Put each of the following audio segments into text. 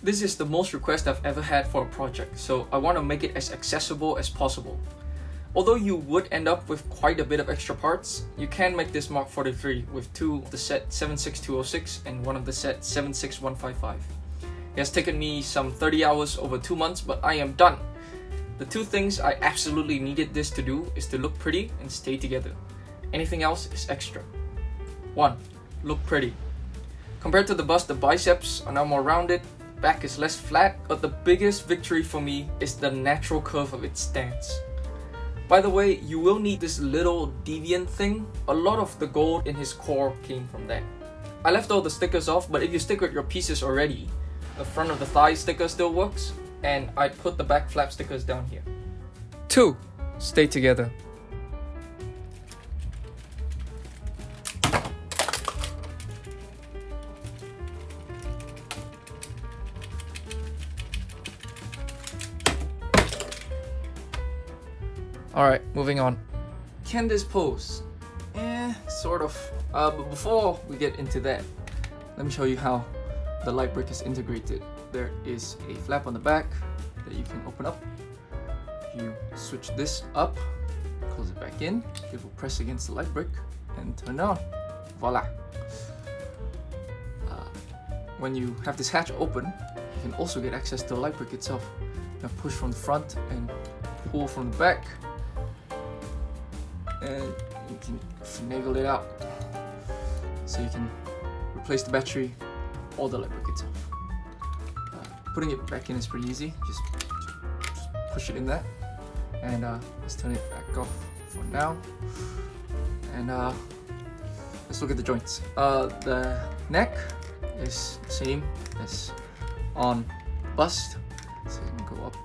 This is the most request I've ever had for a project, so I want to make it as accessible as possible. Although you would end up with quite a bit of extra parts, you can make this Mark 43 with two of the set 76206 and one of the set 76155. It has taken me some 30 hours over 2 months, but I am done. The two things I absolutely needed this to do is to look pretty and stay together. Anything else is extra. 1. Look pretty. Compared to the bust, the biceps are now more rounded, back is less flat, but the biggest victory for me is the natural curve of its stance. By the way, you will need this little deviant thing. A lot of the gold in his core came from that. I left all the stickers off, but if you stick with your pieces already, the front of the thigh sticker still works, and I put the back flap stickers down here. 2. Stay together. Alright, moving on. Can this pose? Sort of. But before we get into that, let me show you how the light brick is integrated. There is a flap on the back that you can open up. You switch this up, close it back in, it will press against the light brick and turn it on. Voila! When you have this hatch open, you can also get access to the light brick itself. Now push from the front and pull from the back, and you can finagle it out so you can replace the battery or the light brick itself. Putting it back in is pretty easy. Just push it in there, and let's turn it back off for now. And let's look at the joints. The neck is the same as on bust, so you can go up,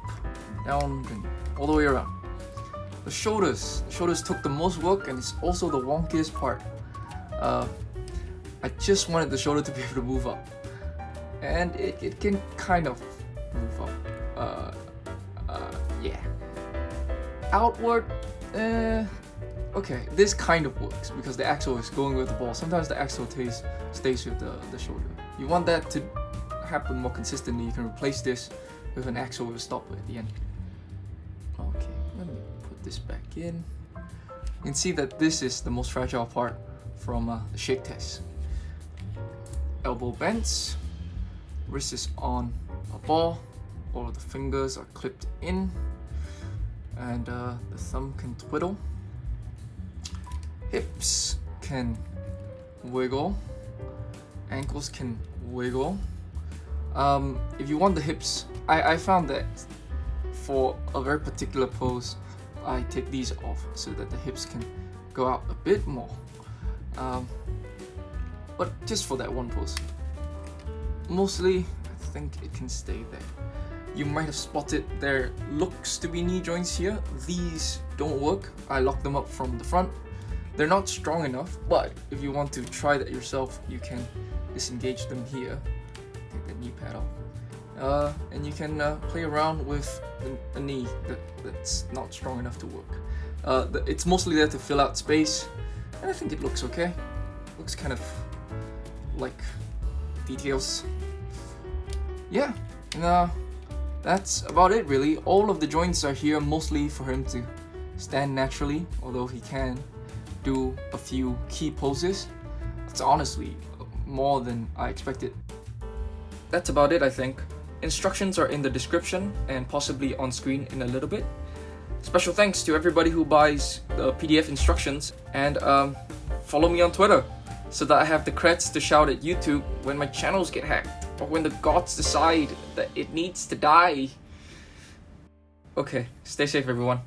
down, and all the way around. The shoulders took the most work, and it's also the wonkiest part. I just wanted the shoulder to be able to move up, and it can kind of move up. Yeah. Outward, okay, this kind of works because the axle is going with the ball. Sometimes the axle stays with the shoulder. You want that to happen more consistently, you can replace this with an axle with a stopper at the end. Okay, let me put this back in. You can see that this is the most fragile part from the shake test. Elbow bends, wrist is on a ball, all of the fingers are clipped in, and the thumb can twiddle. Hips can wiggle, ankles can wiggle. If you want the hips, I found that for a very particular pose, I take these off so that the hips can go out a bit more. But just for that one pose. Mostly, I think it can stay there. You might have spotted there looks to be knee joints here. These don't work. I locked them up from the front. They're not strong enough, but if you want to try that yourself, you can disengage them here. Take the knee pad off. And you can play around with a knee that's not strong enough to work. It's mostly there to fill out space, and I think it looks okay. Looks kind of like details. Yeah, and that's about it really. All of the joints are here mostly for him to stand naturally, although he can do a few key poses. It's honestly more than I expected. That's about it, I think. Instructions are in the description and possibly on screen in a little bit. Special thanks to everybody who buys the PDF instructions, and follow me on Twitter so that I have the creds to shout at YouTube when my channels get hacked or when the gods decide that it needs to die. Okay, stay safe everyone.